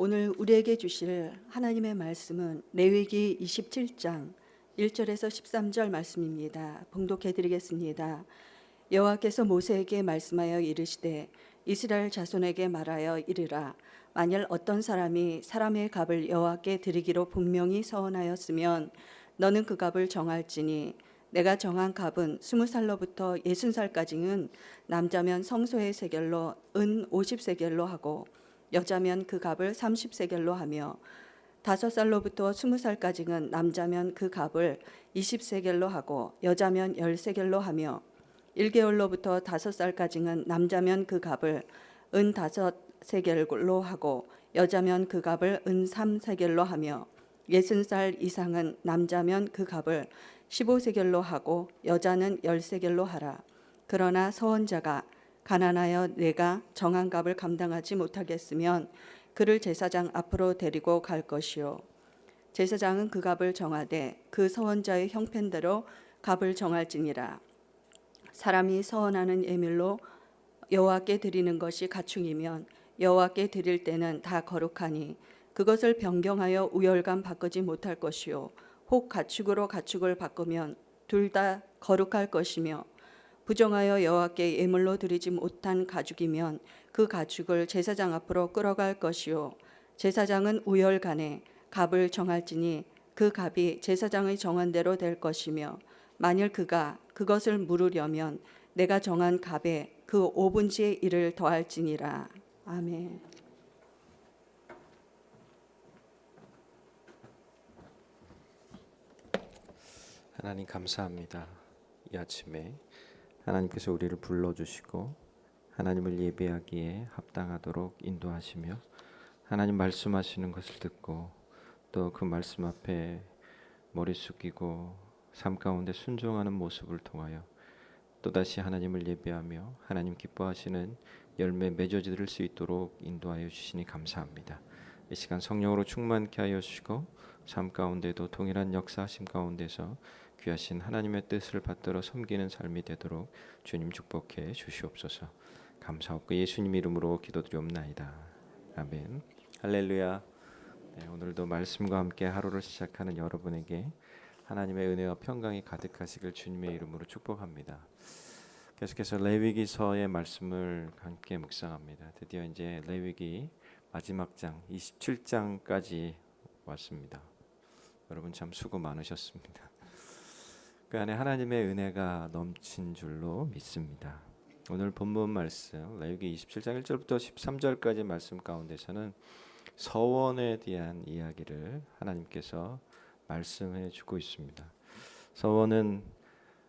오늘 우리에게 주실 하나님의 말씀은 레위기 27장 1절에서 13절 말씀입니다. 봉독해 드리겠습니다. 여호와께서 모세에게 말씀하여 이르시되 이스라엘 자손에게 말하여 이르라. 만일 어떤 사람이 사람의 값을 여호와께 드리기로 분명히 서원하였으면 너는 그 값을 정할지니 내가 정한 값은 20살로부터 60살까지는 남자면 성소의 세겔로 은 50세겔로 하고 여자면 그 값을 30세겔로 하며 5살로부터 20살까지는 남자면 그 값을 20세겔로 하고 여자면 10세겔로 하며 1개월로부터 5살까지는 남자면 그 값을 은 5세겔로 하고 여자면 그 값을 은 3세겔로 하며 60살 이상은 남자면 그 값을 15세겔로 하고 여자는 10세겔로 하라. 그러나 서원자가 가난하여 내가 정한 값을 감당하지 못하겠으면 그를 제사장 앞으로 데리고 갈 것이요 제사장은 그 값을 정하되 그 서원자의 형편대로 값을 정할지니라. 사람이 서원하는 예물로 여호와께 드리는 것이 가축이면 여호와께 드릴 때는 다 거룩하니 그것을 변경하여 우열감 바꾸지 못할 것이요 혹 가축으로 가축을 바꾸면 둘 다 거룩할 것이며 부정하여 여호와께 예물로 드리지 못한 가축이면 그 가축을 제사장 앞으로 끌어갈 것이요 제사장은 우열간에 값을 정할지니 그 값이 제사장의 정한 대로 될 것이며 만일 그가 그것을 물으려면 내가 정한 값에 그 5분의 1을 더할지니라. 아멘. 하나님 감사합니다. 이 아침에 하나님께서 우리를 불러주시고 하나님을 예배하기에 합당하도록 인도하시며 하나님 말씀하시는 것을 듣고 또 그 말씀 앞에 머리 숙이고 삶 가운데 순종하는 모습을 통하여 또다시 하나님을 예배하며 하나님 기뻐하시는 열매 맺어질 수 있도록 인도하여 주시니 감사합니다. 이 시간 성령으로 충만케 하여 주시고 삶 가운데도 동일한 역사하심 가운데서 귀하신 하나님의 뜻을 받들어 섬기는 삶이 되도록 주님 축복해 주시옵소서. 감사하고 예수님 이름으로 기도드리옵나이다. 아멘. 할렐루야. 네, 오늘도 말씀과 함께 하루를 시작하는 여러분에게 하나님의 은혜와 평강이 가득하시길 주님의 이름으로 축복합니다. 계속해서 레위기서의 말씀을 함께 묵상합니다. 드디어 이제 레위기 마지막 장 27장까지 왔습니다. 여러분 참 수고 많으셨습니다. 그 안에 하나님의 은혜가 넘친 줄로 믿습니다. 오늘 본문 말씀 레위기 27장 1절부터 13절까지 말씀 가운데서는 서원에 대한 이야기를 하나님께서 말씀해 주고 있습니다. 서원은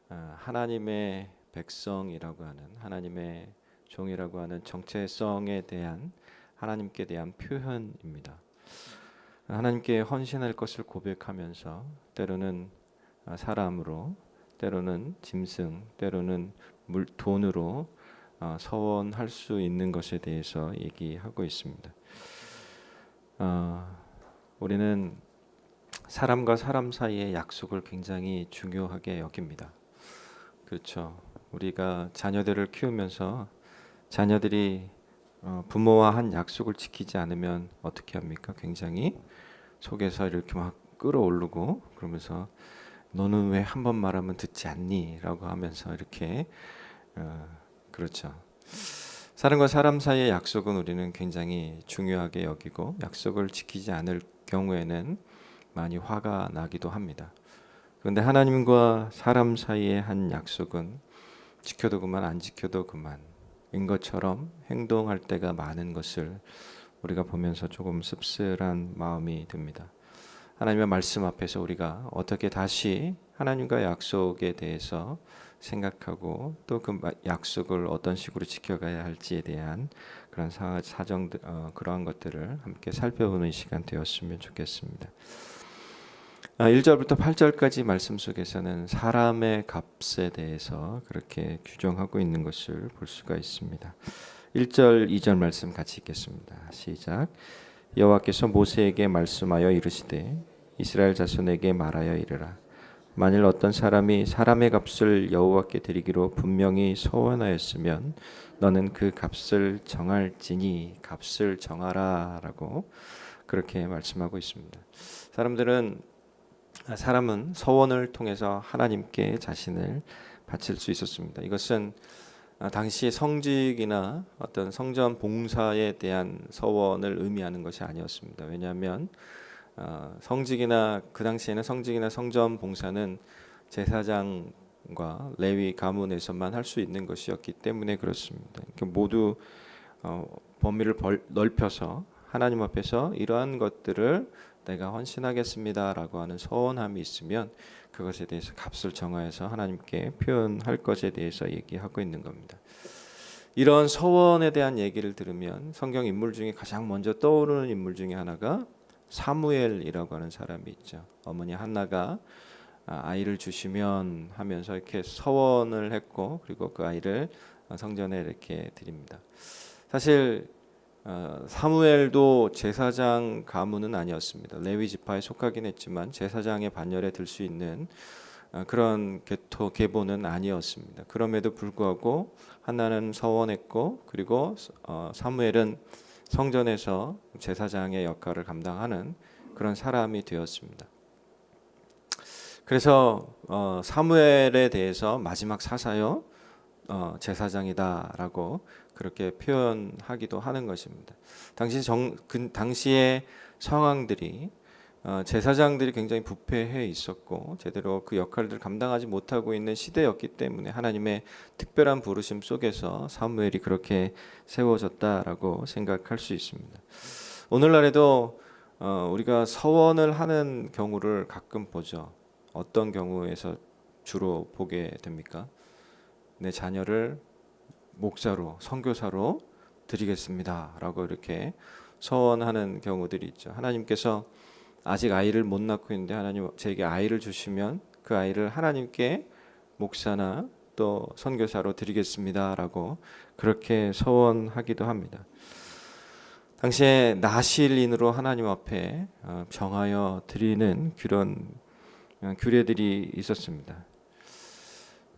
하나님의 백성이라고 하는 하나님의 종이라고 하는 정체성에 대한 하나님께 대한 표현입니다. 하나님께 헌신할 것을 고백하면서 때로는 사람으로, 때로는 짐승, 때로는 돈으로 서원할 수 있는 것에 대해서 얘기하고 있습니다. 우리는 사람과 사람 사이의 약속을 굉장히 중요하게 여깁니다. 그렇죠. 우리가 자녀들을 키우면서 자녀들이 부모와 한 약속을 지키지 않으면 어떻게 합니까? 굉장히 속에서 이렇게 막 끌어오르고 그러면서 너는 왜 한 번 말하면 듣지 않니? 라고 하면서 이렇게 그렇죠. 사람과 사람 사이의 약속은 우리는 굉장히 중요하게 여기고 약속을 지키지 않을 경우에는 많이 화가 나기도 합니다. 그런데 하나님과 사람 사이의 한 약속은 지켜도 그만 안 지켜도 그만인 것처럼 행동할 때가 많은 것을 우리가 보면서 조금 씁쓸한 마음이 듭니다. 하나님의 말씀 앞에서 우리가 어떻게 다시 하나님과의 약속에 대해서 생각하고 또 그 약속을 어떤 식으로 지켜가야 할지에 대한 그런 사정들 그러한 것들을 함께 살펴보는 시간 되었으면 좋겠습니다. 1절부터 8절까지 말씀 속에서는 사람의 값에 대해서 그렇게 규정하고 있는 것을 볼 수가 있습니다. 1절, 2절 말씀 같이 읽겠습니다. 시작. 여호와께서 모세에게 말씀하여 이르시되 이스라엘 자손에게 말하여 이르라. 만일 어떤 사람이 사람의 값을 여호와께 드리기로 분명히 서원하였으면 너는 그 값을 정할지니 값을 정하라라고 그렇게 말씀하고 있습니다. 사람은 서원을 통해서 하나님께 자신을 바칠 수 있었습니다. 이것은 당시 성직이나 어떤 성전 봉사에 대한 서원을 의미하는 것이 아니었습니다. 왜냐하면 성직이나 그 당시에는 성직이나 성전 봉사는 제사장과 레위 가문에서만 할 수 있는 것이었기 때문에 그렇습니다. 모두 범위를 넓혀서 하나님 앞에서 이러한 것들을 내가 헌신하겠습니다라고 하는 서원함이 있으면 그것에 대해서 값을 정하여서 하나님께 표현할 것에 대해서 얘기하고 있는 겁니다. 이런 서원에 대한 얘기를 들으면 성경 인물 중에 가장 먼저 떠오르는 인물 중에 하나가 사무엘이라고 하는 사람이 있죠. 어머니 한나가 아이를 주시면 하면서 이렇게 서원을 했고 그리고 그 아이를 성전에 이렇게 드립니다. 사실 사무엘도 제사장 가문은 아니었습니다. 레위 지파에 속하긴 했지만 제사장의 반열에 들 수 있는 그런 계보는 아니었습니다. 그럼에도 불구하고 한나는 서원했고 그리고 사무엘은 성전에서 제사장의 역할을 감당하는 그런 사람이 되었습니다. 그래서 사무엘에 대해서 마지막 사사여 제사장이다라고 그렇게 표현하기도 하는 것입니다. 당시의 상황들이 제사장들이 굉장히 부패해 있었고 제대로 그 역할들을 감당하지 못하고 있는 시대였기 때문에 하나님의 특별한 부르심 속에서 사무엘이 그렇게 세워졌다라고 생각할 수 있습니다. 오늘날에도 우리가 서원을 하는 경우를 가끔 보죠. 어떤 경우에서 주로 보게 됩니까? 내 자녀를 목사로, 선교사로 드리겠습니다라고 이렇게 서원하는 경우들이 있죠. 하나님께서 아직 아이를 못 낳고 있는데 하나님 제게 아이를 주시면 그 아이를 하나님께 목사나 또 선교사로 드리겠습니다라고 그렇게 서원하기도 합니다. 당시에 나실인으로 하나님 앞에 정하여 드리는 그런 규례들이 있었습니다.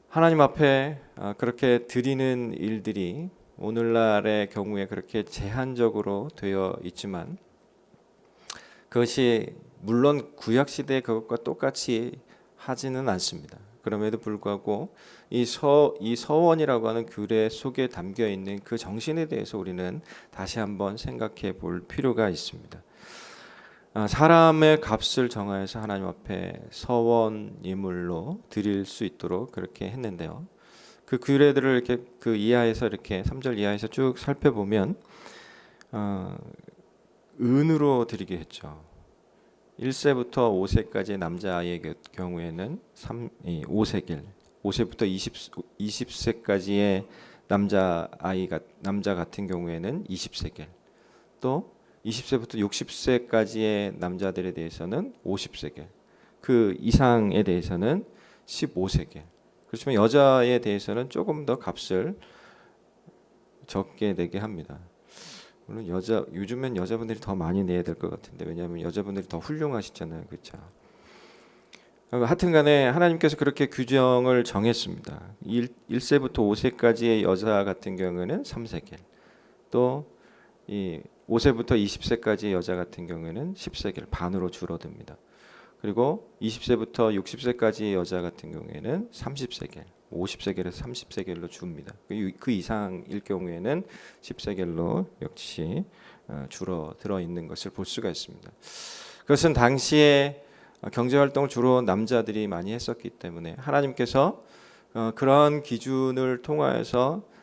하나님 앞에 그렇게 드리는 일들이 오늘날의 경우에 그렇게 제한적으로 되어 있지만 그것이 물론 구약 시대 그것과 똑같이 하지는 않습니다. 그럼에도 불구하고 이 서원이라고 하는 규례 속에 담겨 있는 그 정신에 대해서 우리는 다시 한번 생각해 볼 필요가 있습니다. 사람의 값을 정하여서 하나님 앞에 서원 예물로 드릴 수 있도록 그렇게 했는데요. 그 규례들을 이렇게 그 이하에서 이렇게 3절 이하에서 쭉 살펴보면 은으로 드리게 했죠. 1세부터 5세까지 남자아이의 경우에는 5세겔, 5세부터 20세까지의 남자 같은 경우에는 20세겔, 또 20세부터 60세까지의 남자들에 대해서는 50세겔, 그 이상에 대해서는 15세겔. 그렇지만 여자에 대해서는 조금 더 값을 적게 내게 합니다. 물론 요즘엔 여자분들이 더 많이 내야 될 것 같은데 왜냐하면 여자분들이 더 훌륭하시잖아요, 그렇죠? 하여튼간에 하나님께서 그렇게 규정을 정했습니다. 1세부터 5세까지의 여자 같은 경우에는 3세겔, 또 이 5세부터 20세까지의 여자 같은 경우에는 10세겔, 반으로 줄어듭니다. 그리고 20세부터 60세까지의 여자 같은 경우에는 30세겔, 50세겔에서 30세겔로 줍니다. 그 이상일 경우에는 10세겔로 역시 줄어들어 있는 것을 볼 수가 있습니다. 그것은 당시에 경제활동을 주로 남자들이 많이 했었기 때문에 하나님께서 그런 기준을 통하여서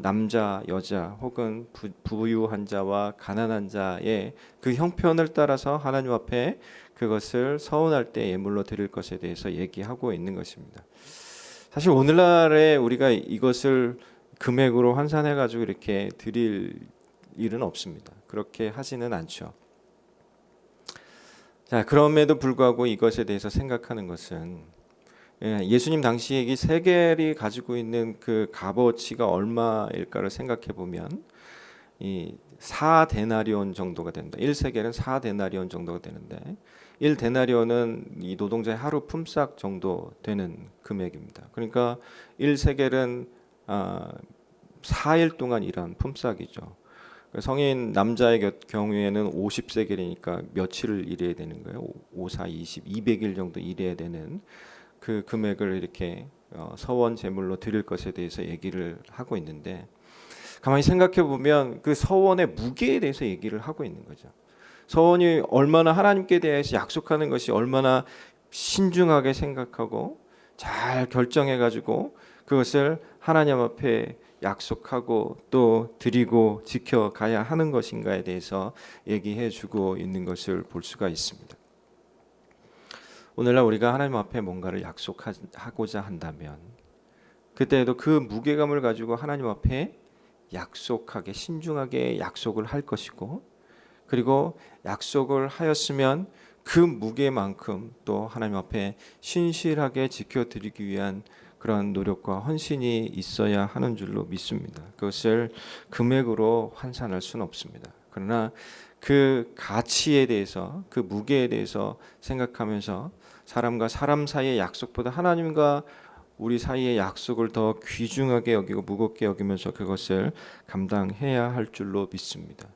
남자, 여자 혹은 부유한 자와 가난한 자의 그 형편을 따라서 하나님 앞에 그것을 서원할 때 예물로 드릴 것에 대해서 얘기하고 있는 것입니다. 사실 오늘날에 우리가 이것을 금액으로 환산해 가지고 이렇게 드릴 일은 없습니다. 그렇게 하지는 않죠. 자, 그럼에도 불구하고 이것에 대해서 생각하는 것은 예수님 당시에 이 세겔이 가지고 있는 그 값어치가 얼마일까를 생각해 보면 이 4데나리온 정도가 된다. 1세겔은 4데나리온 정도가 되는데 1데나리온은 이 노동자의 하루 품삯 정도 되는 금액입니다. 그러니까 1세겔은 4일 동안 일한 품삯이죠. 성인 남자의 경우에는 50세겔이니까 며칠을 일해야 되는 거예요. 5, 4, 20, 200일 정도 일해야 되는 그 금액을 이렇게 서원 제물로 드릴 것에 대해서 얘기를 하고 있는데, 가만히 생각해 보면 그 서원의 무게에 대해서 얘기를 하고 있는 거죠. 서원이 얼마나 하나님께 대해서 약속하는 것이 얼마나 신중하게 생각하고 잘 결정해 가지고 그것을 하나님 앞에 약속하고 또 드리고 지켜가야 하는 것인가에 대해서 얘기해 주고 있는 것을 볼 수가 있습니다. 오늘날 우리가 하나님 앞에 뭔가를 약속하고자 한다면 그때에도 그 무게감을 가지고 하나님 앞에 약속하게 신중하게 약속을 할 것이고, 그리고 약속을 하였으면 그 무게만큼 또 하나님 앞에 신실하게 지켜드리기 위한 그런 노력과 헌신이 있어야 하는 줄로 믿습니다. 그것을 금액으로 환산할 수는 없습니다. 그러나 그 가치에 대해서, 그 무게에 대해서 생각하면서 사람과 사람 사이의 약속보다 하나님과 우리 사이의 약속을 더 귀중하게 여기고 무겁게 여기면서 그것을 감당해야 할 줄로 믿습니다.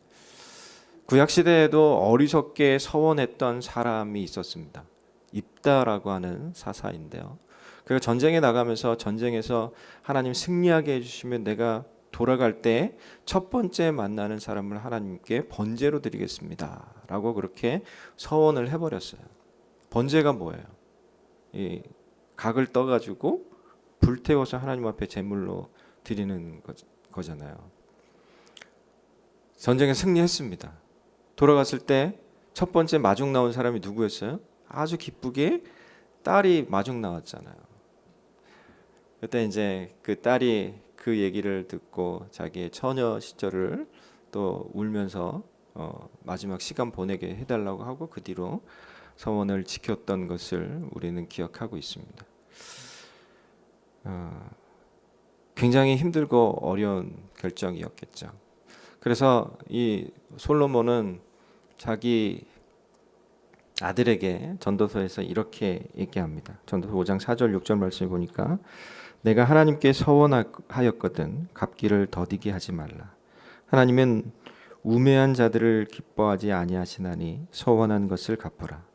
구약 시대에도 어리석게 서원했던 사람이 있었습니다. 입다라고 하는 사사인데요. 그가 전쟁에 나가면서 전쟁에서 하나님 승리하게 해주시면 내가 돌아갈 때 첫 번째 만나는 사람을 하나님께 번제로 드리겠습니다 라고 그렇게 서원을 해버렸어요. 번제가 뭐예요? 이 각을 떠가지고 불태워서 하나님 앞에 제물로 드리는 거잖아요. 전쟁에 승리했습니다. 돌아갔을 때 첫 번째 마중 나온 사람이 누구였어요? 아주 기쁘게 딸이 마중 나왔잖아요. 그때 이제 그 딸이 그 얘기를 듣고 자기의 처녀 시절을 또 울면서 마지막 시간 보내게 해달라고 하고 그 뒤로 서원을 지켰던 것을 우리는 기억하고 있습니다. 굉장히 힘들고 어려운 결정이었겠죠. 그래서 이 솔로몬은 자기 아들에게 전도서에서 이렇게 얘기합니다. 전도서 5장 4절 6절 말씀을 보니까 내가 하나님께 서원하였거든 갚기를 더디게 하지 말라. 하나님은 우매한 자들을 기뻐하지 아니하시나니 서원한 것을 갚으라.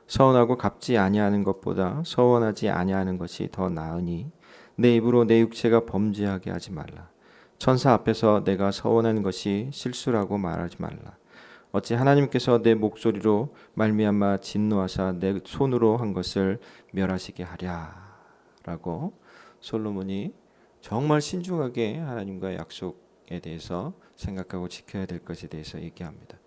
서원하고 갚지 아니하는 것보다 서원하지 아니하는 것이 더 나으니 내 입으로 내 육체가 범죄하게 하지 말라. 천사 앞에서 내가 서원한 것이 실수라고 말하지 말라. 어찌 하나님께서 내 목소리로 말미암아 진노하사 내 손으로 한 것을 멸하시게 하랴 라고 솔로몬이 정말 신중하게 하나님과의 약속에 대해서 생각하고 지켜야 될 것에 대해서 얘기합니다.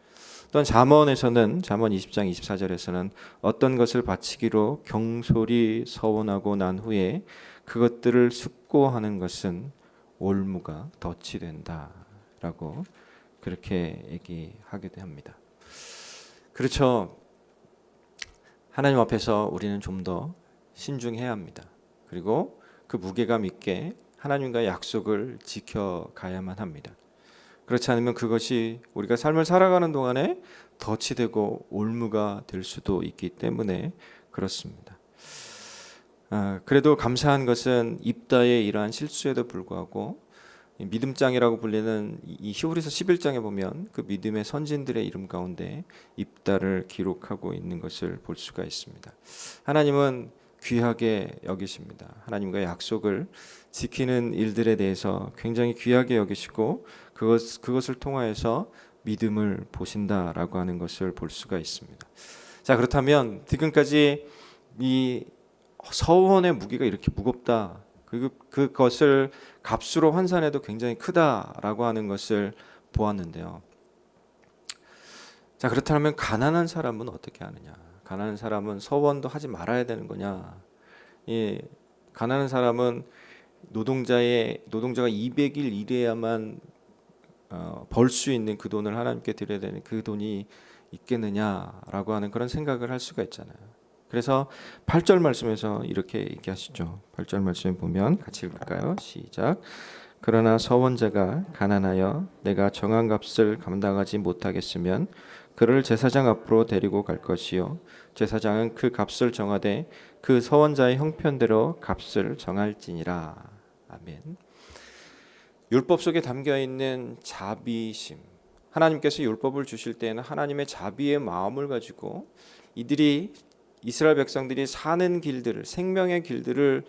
또한 잠언에서는 잠언 20장 24절에서는 어떤 것을 바치기로 경솔히 서원하고 난 후에 그것들을 숙고하는 것은 올무가 덫이 된다라고 그렇게 얘기하기도 합니다. 그렇죠. 하나님 앞에서 우리는 좀 더 신중해야 합니다. 그리고 그 무게감 있게 하나님과의 약속을 지켜가야만 합니다. 그렇지 않으면 그것이 우리가 삶을 살아가는 동안에 덫이 되고 올무가 될 수도 있기 때문에 그렇습니다. 그래도 감사한 것은 입다의 이러한 실수에도 불구하고 믿음장이라고 불리는 이 히브리서 11장에 보면 그 믿음의 선진들의 이름 가운데 입다를 기록하고 있는 것을 볼 수가 있습니다. 하나님은 귀하게 여기십니다. 하나님과의 약속을 지키는 일들에 대해서 굉장히 귀하게 여기시고 그것을 통하여서 믿음을 보신다라고 하는 것을 볼 수가 있습니다. 자, 그렇다면 지금까지 이 서원의 무게가 이렇게 무겁다, 그리고 그것을 값으로 환산해도 굉장히 크다라고 하는 것을 보았는데요. 자, 그렇다면 가난한 사람은 어떻게 하느냐? 가난한 사람은 서원도 하지 말아야 되는 거냐? 예, 가난한 사람은 노동자가 200일 일해야만 벌 수 있는 그 돈을 하나님께 드려야 되는 그 돈이 있겠느냐라고 하는 그런 생각을 할 수가 있잖아요. 그래서 8절 말씀에서 이렇게 얘기하시죠. 8절 말씀에 보면 같이 읽을까요? 시작. 그러나 서원자가 가난하여 내가 정한 값을 감당하지 못하겠으면 그를 제사장 앞으로 데리고 갈 것이요 제사장은 그 값을 정하되 그 서원자의 형편대로 값을 정할지니라. 아멘. 율법 속에 담겨 있는 자비심, 하나님께서 율법을 주실 때에는 하나님의 자비의 마음을 가지고 이들이 이스라엘 백성들이 사는 길들을, 생명의 길들을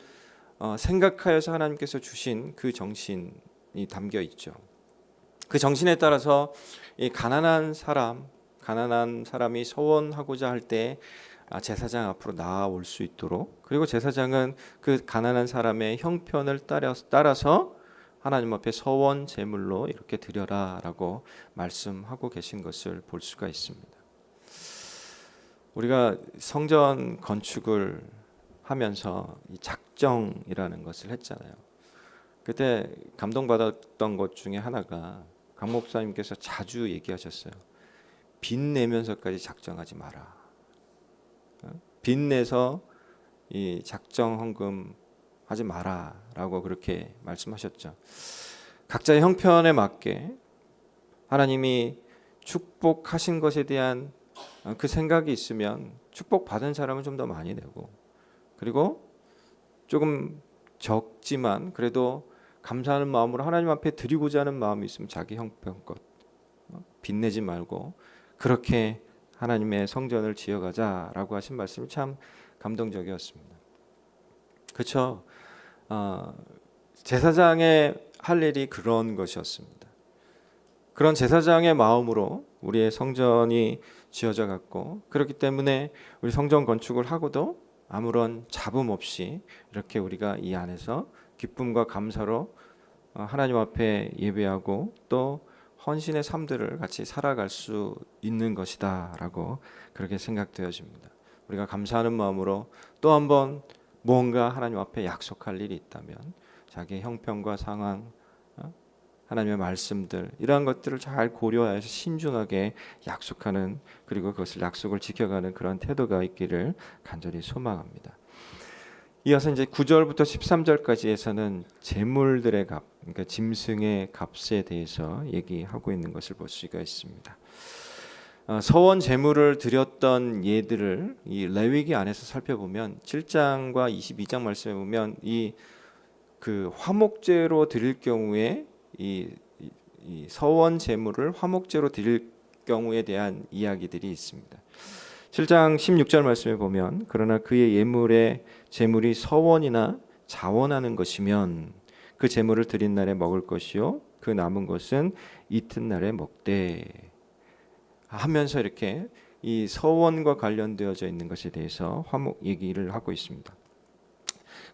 생각하여서 하나님께서 주신 그 정신이 담겨 있죠. 그 정신에 따라서 이 가난한 사람이 서원하고자 할 때 제사장 앞으로 나아올 수 있도록, 그리고 제사장은 그 가난한 사람의 형편을 따라서 하나님 앞에 서원 제물로 이렇게 드려라라고 말씀하고 계신 것을 볼 수가 있습니다. 우리가 성전 건축을 하면서 이 작정이라는 것을 했잖아요. 그때 감동받았던 것 중에 하나가 강 목사님께서 자주 얘기하셨어요. 빚 내면서까지 작정하지 마라. 빚 내서 이 작정 헌금 하지 마라라고 그렇게 말씀하셨죠. 각자의 형편에 맞게 하나님이 축복하신 것에 대한 그 생각이 있으면 축복 받은 사람은 좀 더 많이 내고, 그리고 조금 적지만 그래도 감사하는 마음으로 하나님 앞에 드리고자 하는 마음이 있으면 자기 형편껏 빚내지 말고 그렇게 하나님의 성전을 지어가자라고 하신 말씀이 참 감동적이었습니다. 그렇죠? 제사장의 할 일이 그런 것이었습니다. 그런 제사장의 마음으로 우리의 성전이 지어져 갔고, 그렇기 때문에 우리 성전 건축을 하고도 아무런 잡음 없이 이렇게 우리가 이 안에서 기쁨과 감사로 하나님 앞에 예배하고 또 헌신의 삶들을 같이 살아갈 수 있는 것이다라고 그렇게 생각되어집니다. 우리가 감사하는 마음으로 또 한번 무언가 하나님 앞에 약속할 일이 있다면 자기의 형편과 상황, 하나님의 말씀들, 이러한 것들을 잘 고려해서 신중하게 약속하는, 그리고 그것을 약속을 지켜가는 그런 태도가 있기를 간절히 소망합니다. 이어서 이제 9절부터 13절까지에서는 제물들의 값, 그러니까 짐승의 값에 대해서 얘기하고 있는 것을 볼 수가 있습니다. 서원 제물을 드렸던 예들을 이 레위기 안에서 살펴보면 7장과 22장 말씀에 보면 이 그 화목제로 드릴 경우에 이 서원 제물을 화목제로 드릴 경우에 대한 이야기들이 있습니다. 7장 16절 말씀에 보면 그러나 그의 예물의 제물이 서원이나 자원하는 것이면 그 제물을 드린 날에 먹을 것이요 그 남은 것은 이튿날에 먹되 하면서 이렇게 이 서원과 관련되어져 있는 것에 대해서 화목 얘기를 하고 있습니다.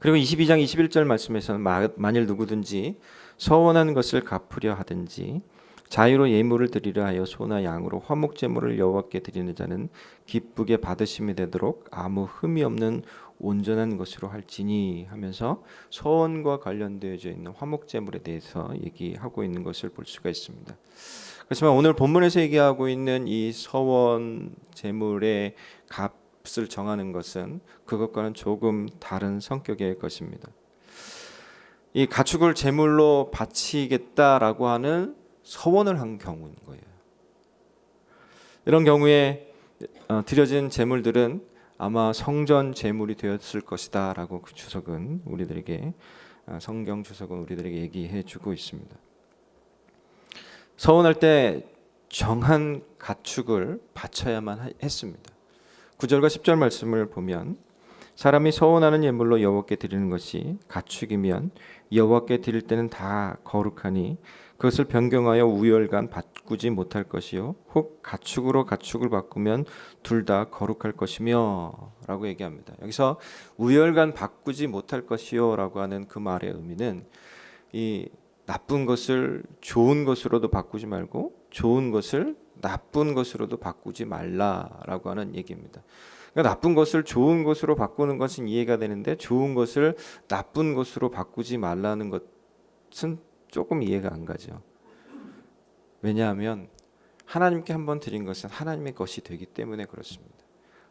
그리고 22장 21절 말씀에서는 만일 누구든지 서원한 것을 갚으려 하든지 자유로 예물을 드리려 하여 소나 양으로 화목 제물을 여호와께 드리는 자는 기쁘게 받으심이 되도록 아무 흠이 없는 온전한 것으로 할지니 하면서 서원과 관련되어져 있는 화목 제물에 대해서 얘기하고 있는 것을 볼 수가 있습니다. 그렇지만 오늘 본문에서 얘기하고 있는 이 서원 제물의 값을 정하는 것은 그것과는 조금 다른 성격의 것입니다. 이 가축을 제물로 바치겠다라고 하는 서원을 한 경우인 거예요. 이런 경우에 드려진 제물들은 아마 성전 제물이 되었을 것이다라고 그 주석은 우리들에게 성경 주석은 우리들에게 얘기해주고 있습니다. 서원할 때 정한 가축을 바쳐야만 했습니다. 9절과 10절 말씀을 보면 사람이 서원하는 예물로 여호와께 드리는 것이 가축이면 여호와께 드릴 때는 다 거룩하니 그것을 변경하여 우열간 바꾸지 못할 것이요 혹 가축으로 가축을 바꾸면 둘 다 거룩할 것이며 라고 얘기합니다. 여기서 우열간 바꾸지 못할 것이요 라고 하는 그 말의 의미는 이 나쁜 것을 좋은 것으로도 바꾸지 말고 좋은 것을 나쁜 것으로도 바꾸지 말라라고 하는 얘기입니다. 그러니까 나쁜 것을 좋은 것으로 바꾸는 것은 이해가 되는데 좋은 것을 나쁜 것으로 바꾸지 말라는 것은 조금 이해가 안 가죠. 왜냐하면 하나님께 한번 드린 것은 하나님의 것이 되기 때문에 그렇습니다.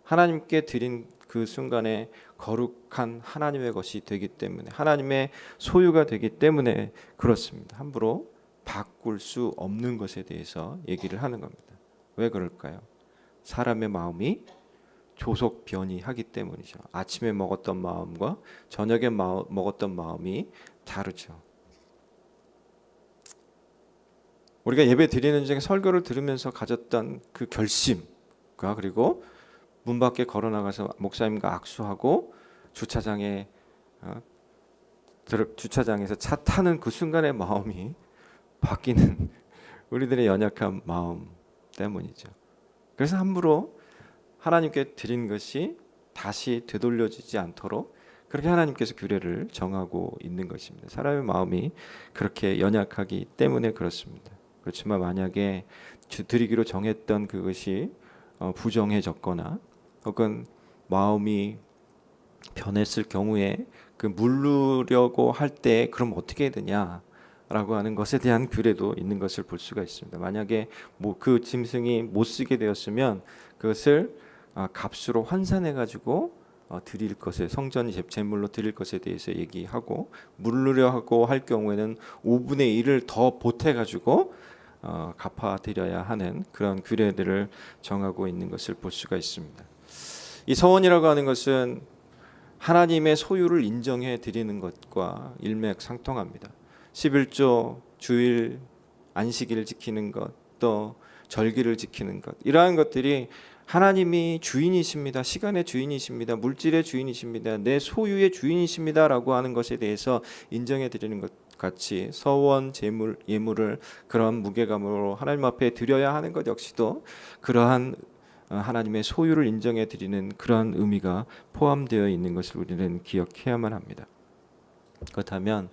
하나님께 드린 그 순간에 거룩한 하나님의 것이 되기 때문에 하나님의 소유가 되기 때문에 그렇습니다. 함부로 바꿀 수 없는 것에 대해서 얘기를 하는 겁니다. 왜 그럴까요? 사람의 마음이 조속 변이하기 때문이죠. 아침에 먹었던 마음과 저녁에 먹었던 마음이 다르죠. 우리가 예배 드리는 중에 설교를 들으면서 가졌던 그 결심과 그리고 문 밖에 걸어 나가서 목사님과 악수하고 주차장에서 차 타는 그 순간의 마음이 바뀌는 우리들의 연약한 마음 때문이죠. 그래서 함부로 하나님께 드린 것이 다시 되돌려지지 않도록 그렇게 하나님께서 규례를 정하고 있는 것입니다. 사람의 마음이 그렇게 연약하기 때문에 그렇습니다. 그렇지만 만약에 드리기로 정했던 그것이 부정해졌거나 혹은 마음이 변했을 경우에 그 물르려고 할 때 그럼 어떻게 해야 되냐라고 하는 것에 대한 규례도 있는 것을 볼 수가 있습니다. 만약에 그 짐승이 못 쓰게 되었으면 그것을 값으로 환산해 가지고 드릴 것에 성전 제물로 드릴 것에 대해서 얘기하고 물르려 하고 할 경우에는 5분의 1을 더 보태 가지고 갚아 드려야 하는 그런 규례들을 정하고 있는 것을 볼 수가 있습니다. 이 서원이라고 하는 것은 하나님의 소유를 인정해 드리는 것과 일맥상통합니다. 11조, 주일, 안식일을 지키는 것, 또 절기를 지키는 것, 이러한 것들이 하나님이 주인이십니다. 시간의 주인이십니다. 물질의 주인이십니다. 내 소유의 주인이십니다라고 하는 것에 대해서 인정해 드리는 것 같이 서원, 제물, 예물을 그런 무게감으로 하나님 앞에 드려야 하는 것 역시도 그러한 하나님의 소유를 인정해 드리는 그러한 의미가 포함되어 있는 것을 우리는 기억해야만 합니다. 그렇다면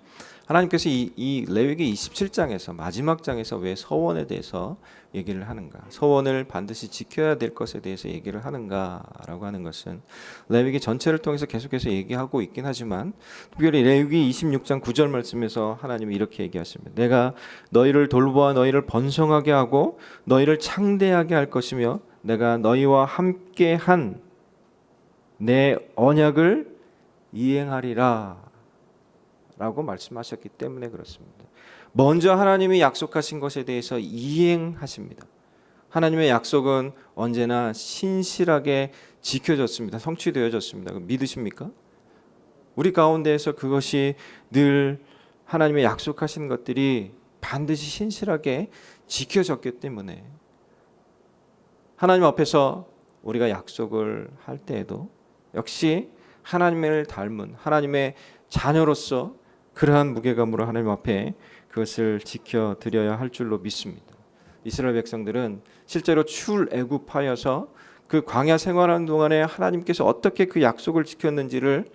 하나님께서 이 레위기 27장에서 마지막 장에서 왜 서원에 대해서 얘기를 하는가? 서원을 반드시 지켜야 될 것에 대해서 얘기를 하는가라고 하는 것은 레위기 전체를 통해서 계속해서 얘기하고 있긴 하지만 특별히 레위기 26장 9절 말씀에서 하나님이 이렇게 얘기하십니다. 내가 너희를 돌보아 너희를 번성하게 하고 너희를 창대하게 할 것이며 내가 너희와 함께한 내 언약을 이행하리라 라고 말씀하셨기 때문에 그렇습니다. 먼저 하나님이 약속하신 것에 대해서 이행하십니다. 하나님의 약속은 언제나 신실하게 지켜졌습니다. 성취되어졌습니다. 믿으십니까? 우리 가운데에서 그것이 늘 하나님의 약속하신 것들이 반드시 신실하게 지켜졌기 때문에 하나님 앞에서 우리가 약속을 할 때에도 역시 하나님을 닮은 하나님의 자녀로서 그러한 무게감으로 하나님 앞에 그것을 지켜드려야 할 줄로 믿습니다. 이스라엘 백성들은 실제로 출애굽하여서 그 광야 생활하는 동안에 하나님께서 어떻게 그 약속을 지켰는지를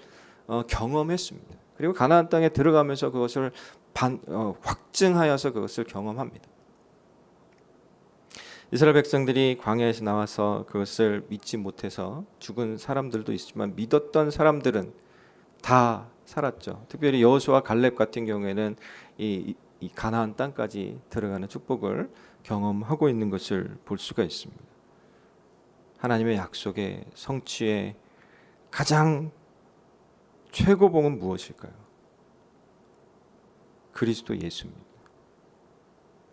경험했습니다. 그리고 가나안 땅에 들어가면서 그것을 확증하여서 그것을 경험합니다. 이스라엘 백성들이 광야에서 나와서 그것을 믿지 못해서 죽은 사람들도 있지만 믿었던 사람들은 다 살았죠. 특별히 여호수아 갈렙 같은 경우에는 이 가나안 땅까지 들어가는 축복을 경험하고 있는 것을 볼 수가 있습니다. 하나님의 약속의 성취의 가장 최고봉은 무엇일까요? 그리스도 예수입니다.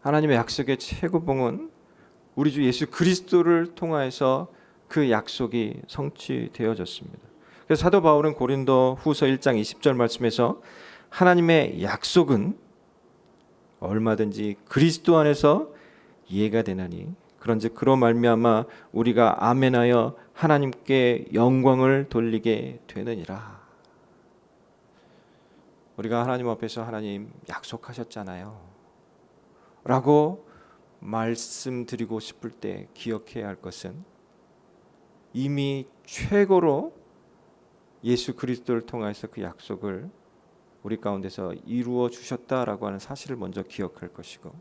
하나님의 약속의 최고봉은 우리 주 예수 그리스도를 통하여서 그 약속이 성취되어졌습니다. 그래서 사도 바울은 고린도 후서 1장 20절 말씀에서 하나님의 약속은 얼마든지 그리스도 안에서 이해가 되나니 그런즉 그로 말미암아 우리가 아멘하여 하나님께 영광을 돌리게 되느니라. 우리가 하나님 앞에서 하나님 약속하셨잖아요 라고 말씀드리고 싶을 때 기억해야 할 것은 이미 최고로 예수 그리스도를 통해서 그 약속을 우리 가운데서 이루어 주셨다라고 하는 사실을 먼저 기억할 것이고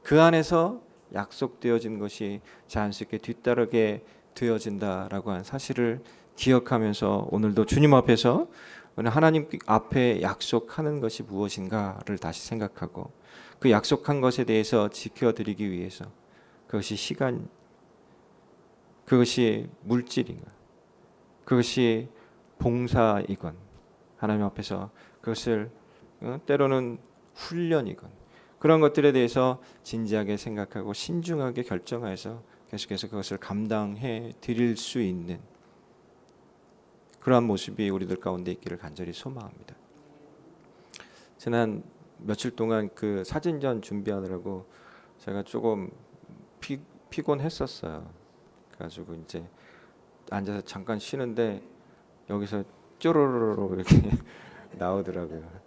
그 안에서 약속되어진 것이 자연스럽게 뒤따르게 되어진다라고 하는 사실을 기억하면서 오늘도 주님 앞에서 하나님 앞에 약속하는 것이 무엇인가를 다시 생각하고 그 약속한 것에 대해서 지켜드리기 위해서 그것이 시간, 그것이 물질인가, 그것이 봉사이건 하나님 앞에서 그것을 때로는 훈련이건 그런 것들에 대해서 진지하게 생각하고 신중하게 결정하여서 계속해서 그것을 감당해 드릴 수 있는 그러한 모습이 우리들 가운데 있기를 간절히 소망합니다. 지난 며칠 동안 그 사진전 준비하느라고 제가 조금 피곤했었어요. 그래가지고 이제 앉아서 잠깐 쉬는데 여기서 쪼로로로 이렇게 나오더라고요.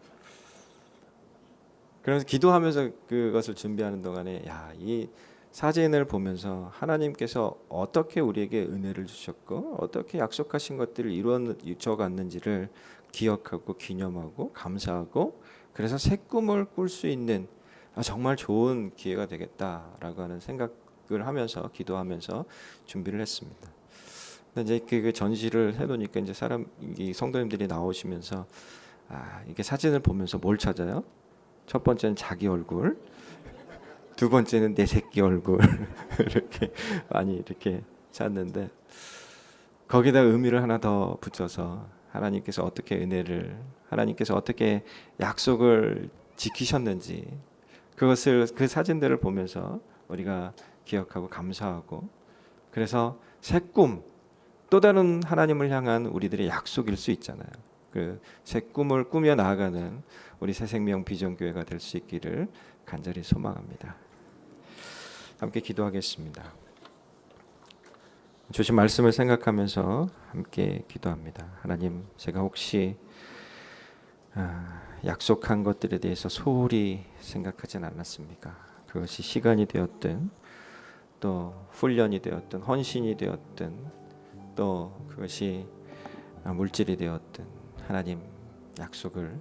그래서 기도하면서 그것을 준비하는 동안에 이 사진을 보면서 하나님께서 어떻게 우리에게 은혜를 주셨고 어떻게 약속하신 것들을 이루어 갔는지를 기억하고 기념하고 감사하고 그래서 새 꿈을 꿀 수 있는 정말 좋은 기회가 되겠다라고 하는 생각을 하면서 기도하면서 준비를 했습니다. 근데 이제 그 전시를 해놓으니까 이제 이 성도님들이 나오시면서 이게 사진을 보면서 뭘 찾아요? 첫 번째는 자기 얼굴, 두 번째는 내 새끼 얼굴 이렇게 많이 이렇게 찾는데 거기다 의미를 하나 더 붙여서 하나님께서 어떻게 하나님께서 어떻게 약속을 지키셨는지 그것을 그 사진들을 보면서 우리가 기억하고 감사하고 그래서 새 꿈, 또 다른 하나님을 향한 우리들의 약속일 수 있잖아요. 그 새 꿈을 꾸며 나아가는 우리 새생명 비전교회가 될 수 있기를 간절히 소망합니다. 함께 기도하겠습니다. 주신 말씀을 생각하면서 함께 기도합니다. 하나님, 제가 혹시 약속한 것들에 대해서 소홀히 생각하진 않았습니까? 그것이 시간이 되었든 또 훈련이 되었든 헌신이 되었든 또 그것이 물질이 되었든 하나님 약속을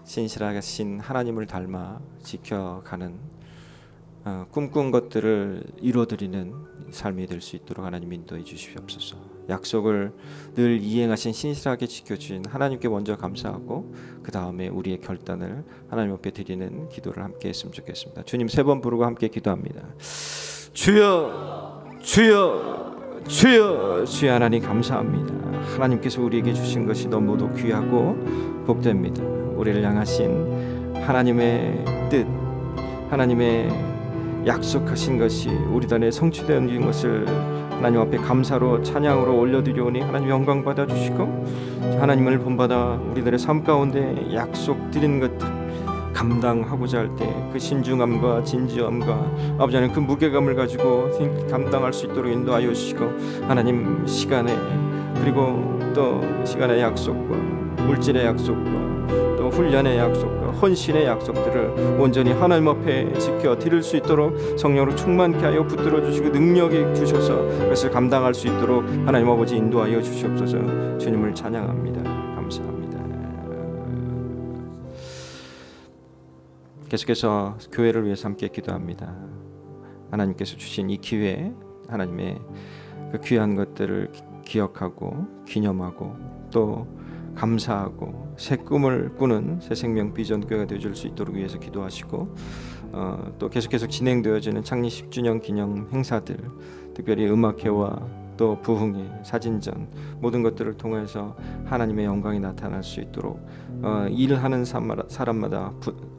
신실하신 하나님을 닮아 지켜가는 꿈꾼 것들을 이루어드리는 삶이 될 수 있도록 하나님 인도해 주시옵소서. 약속을 늘 이행하신 신실하게 지켜주신 하나님께 먼저 감사하고 그 다음에 우리의 결단을 하나님 앞에 드리는 기도를 함께 했으면 좋겠습니다. 주님 3번 부르고 함께 기도합니다. 주여 주여 주여 주여. 하나님 감사합니다. 하나님께서 우리에게 주신 것이 너무도 귀하고 복됩니다. 우리를 향하신 하나님의 뜻, 하나님의 약속하신 것이 우리 단에 성취되는 것을 하나님 앞에 감사로 찬양으로 올려드리오니 하나님 영광 받아주시고 하나님을 본받아 우리들의 삶 가운데 약속드린 것들 감당하고자 할 때 그 신중함과 진지함과 아버지 하나님 그 무게감을 가지고 감당할 수 있도록 인도하여 주시고 하나님 시간에 그리고 또 시간의 약속과 물질의 약속과 또 훈련의 약속과 헌신의 약속들을 온전히 하나님 앞에 지켜 드릴 수 있도록 성령으로 충만케 하여 붙들어 주시고 능력이 주셔서 그것을 감당할 수 있도록 하나님 아버지 인도하여 주시옵소서. 주님을 찬양합니다. 감사합니다. 계속해서 교회를 위해서 함께 기도합니다. 하나님께서 주신 이 기회에 하나님의 그 귀한 것들을 기억하고 기념하고 또 감사하고 새 꿈을 꾸는 새 생명 비전교회가 되어줄 수 있도록 위해서 기도하시고 또 계속해서 진행되어지는 창립 10주년 기념 행사들 특별히 음악회와 또 부흥회, 사진전 모든 것들을 통해서 하나님의 영광이 나타날 수 있도록 일하는 사람마다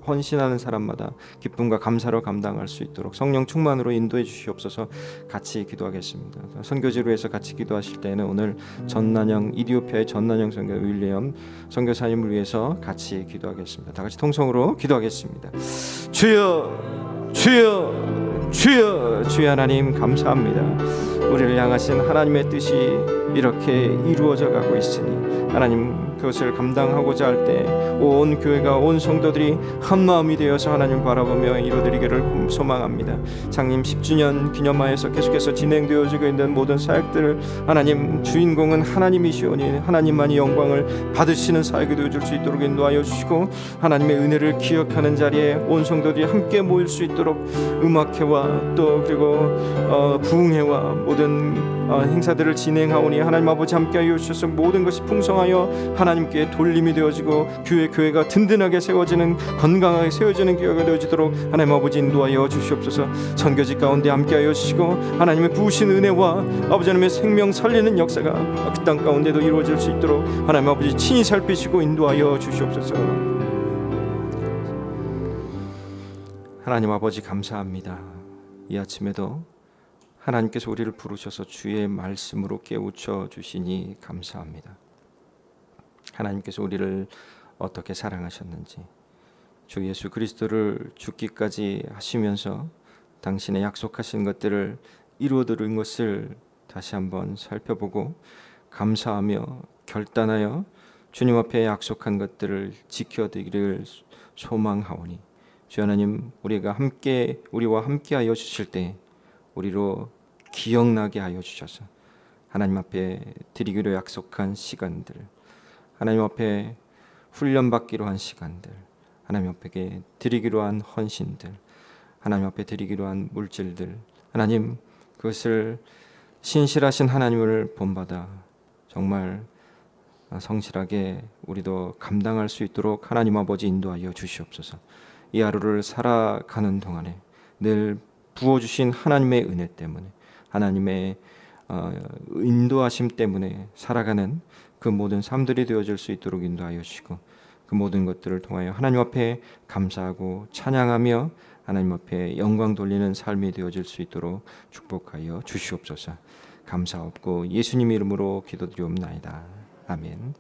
헌신하는 사람마다 기쁨과 감사로 감당할 수 있도록 성령 충만으로 인도해 주시옵소서. 같이 기도하겠습니다. 선교지로 해서 같이 기도하실 때는 오늘 전난영 이디오피아의 전난영 선교 윌리엄 선교사님을 위해서 같이 기도하겠습니다. 다 같이 통성으로 기도하겠습니다. 주여 주여 주여 주여. 하나님 감사합니다. 우리를 향하신 하나님의 뜻이 이렇게 이루어져 가고 있으니 하나님 그것을 감당하고자 할 때 온 교회가 온 성도들이 한 마음이 되어서 하나님 바라보며 이루어드리기를 소망합니다. 창립 10주년 기념하여서 계속해서 진행되어지고 있는 모든 사역들을 하나님 주인공은 하나님이시오니 하나님만이 영광을 받으시는 사역이 되어줄 수 있도록 인도하여 주시고 하나님의 은혜를 기억하는 자리에 온 성도들이 함께 모일 수 있도록 음악회와 또 그리고 부흥회와 모든 행사들을 진행하오니 하나님 아버지 함께하여 주셔서 모든 것이 풍성하여 하나님께 돌림이 되어지고 교회가 든든하게 세워지는 건강하게 세워지는 교회가 되어지도록 하나님 아버지 인도하여 주시옵소서. 선교지 가운데 함께하여 주시고 하나님의 부으신 은혜와 아버지 하나님의 생명 살리는 역사가 그 땅 가운데도 이루어질 수 있도록 하나님 아버지 친히 살피시고 인도하여 주시옵소서. 하나님 아버지 감사합니다. 이 아침에도 하나님께서 우리를 부르셔서 주의 말씀으로 깨우쳐 주시니 감사합니다. 하나님께서 우리를 어떻게 사랑하셨는지, 주 예수 그리스도를 죽기까지 하시면서 당신의 약속하신 것들을 이루어드린 것을 다시 한번 살펴보고 감사하며 결단하여 주님 앞에 약속한 것들을 지켜드리기를 소망하오니, 주 하나님, 우리와 함께하여 주실 때 우리로 기억나게 하여 주셔서 하나님 앞에 드리기로 약속한 시간들, 하나님 앞에 훈련받기로 한 시간들, 하나님 앞에 드리기로 한 헌신들, 하나님 앞에 드리기로 한 물질들, 하나님 그것을 신실하신 하나님을 본받아 정말 성실하게 우리도 감당할 수 있도록 하나님 아버지 인도하여 주시옵소서. 이 하루를 살아가는 동안에 늘 부어주신 하나님의 은혜 때문에, 하나님의 인도하심 때문에 살아가는 그 모든 삶들이 되어질 수 있도록 인도하여 주시고, 그 모든 것들을 통하여 하나님 앞에 감사하고 찬양하며 하나님 앞에 영광 돌리는 삶이 되어질 수 있도록 축복하여 주시옵소서. 감사옵고 예수님 이름으로 기도드리옵나이다. 아멘.